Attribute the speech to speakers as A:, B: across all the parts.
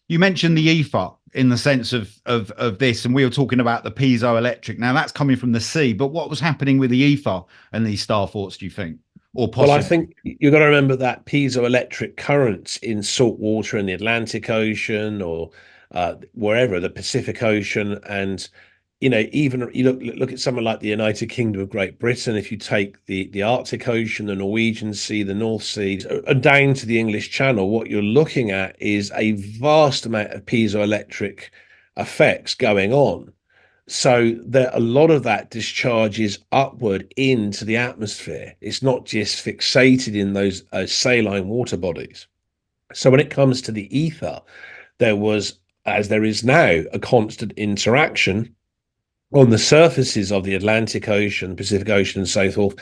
A: You mentioned the ether in the sense of this, and we were talking about the piezoelectric. Now that's coming from the sea, but what was happening with the ether and these star forts, do you think? Or
B: Well, I
A: possibly?
B: think you've got to remember that piezoelectric currents in salt water in the Atlantic Ocean or wherever, the Pacific Ocean, and even you look at somewhere like the United Kingdom of Great Britain. If you take the Arctic Ocean, the Norwegian Sea, the North Sea, down to the English Channel, what you're looking at is a vast amount of piezoelectric effects going on. So that a lot of that discharges upward into the atmosphere. It's not just fixated in those saline water bodies. So when it comes to the ether, there was, as there is now, a constant interaction on the surfaces of the Atlantic Ocean, Pacific Ocean, and so forth,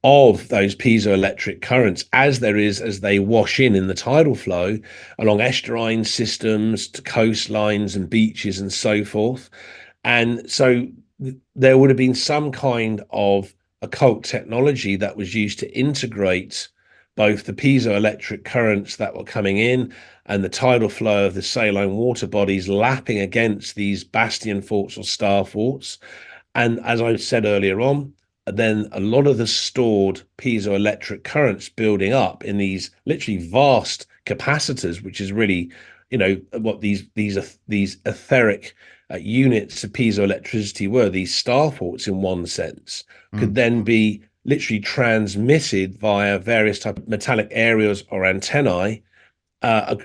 B: of those piezoelectric currents, as there is as they wash in the tidal flow along estuarine systems to coastlines and beaches and so forth. And so there would have been some kind of occult technology that was used to integrate both the piezoelectric currents that were coming in and the tidal flow of the saline water bodies lapping against these bastion forts or star forts. And as I said earlier on, then a lot of the stored piezoelectric currents building up in these literally vast capacitors, which is really, what these etheric units of piezoelectricity were, these star forts in one sense, could
A: Mm.
B: then be literally transmitted via various type of metallic areas or antennae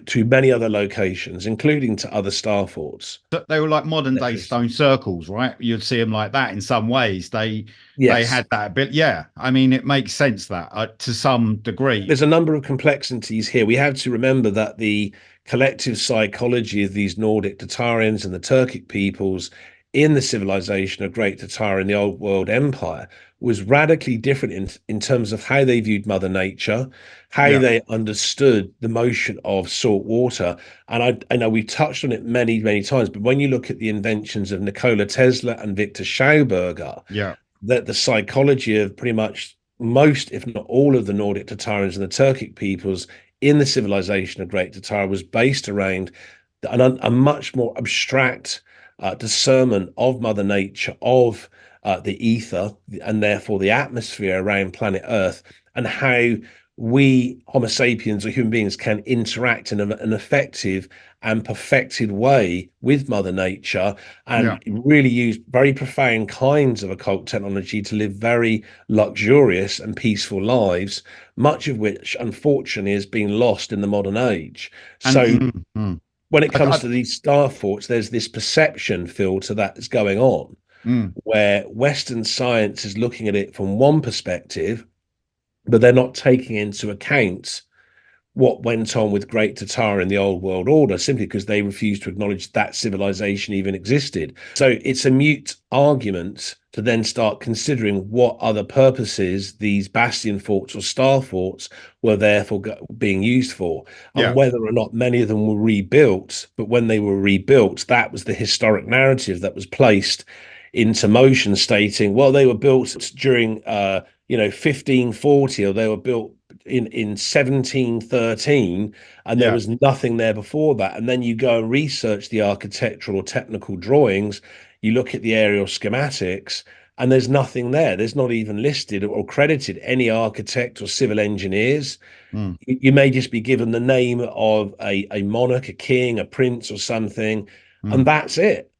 B: to many other locations, including to other star forts.
A: They were like modern day
B: Electricity.
A: stone circles, right? You'd see them like that in some ways. They
B: Yes.
A: had that bit. Yeah, I mean, it makes sense that to some degree.
B: There's a number of complexities here. We have to remember that the collective psychology of these Nordic Tatarians and the Turkic peoples in the civilization of Great Tatar in the Old World Empire was radically different in terms of how they viewed Mother Nature, how
A: Yeah,
B: they understood the motion of salt water. And I know we've touched on it many, many times, but when you look at the inventions of Nikola Tesla and Victor Schauberger,
A: yeah,
B: that the psychology of pretty much most, if not all, of the Nordic Tatarians and the Turkic peoples in the civilization of Great Tatar was based around a much more abstract discernment of Mother Nature, of the ether, and therefore the atmosphere around planet Earth, and how we, Homo sapiens or human beings, can interact in an effective and perfected way with Mother Nature
A: yeah.
B: and really use very profound kinds of occult technology to live very luxurious and peaceful lives, much of which unfortunately has been lost in the modern age.
A: And
B: So when it comes
A: I,
B: to these star forts, there's this perception filter that's going on
A: mm,
B: where Western science is looking at it from one perspective, but they're not taking into account what went on with Great Tatar in the Old World Order simply because they refused to acknowledge that civilization even existed. So it's a mute argument to then start considering what other purposes these bastion forts or star forts were therefore being used for, and
A: yeah,
B: whether or not many of them were rebuilt. But when they were rebuilt, that was the historic narrative that was placed into motion, stating, well, they were built during 1540, or they were built in 1713, and there
A: yeah.
B: was nothing there before that. And then you go and research the architectural or technical drawings, you look at the aerial schematics, and there's nothing there. There's not even listed or credited any architect or civil engineers.
A: Mm,
B: You may just be given the name of a monarch, a king, a prince, or something, and
A: mm.
B: that's it.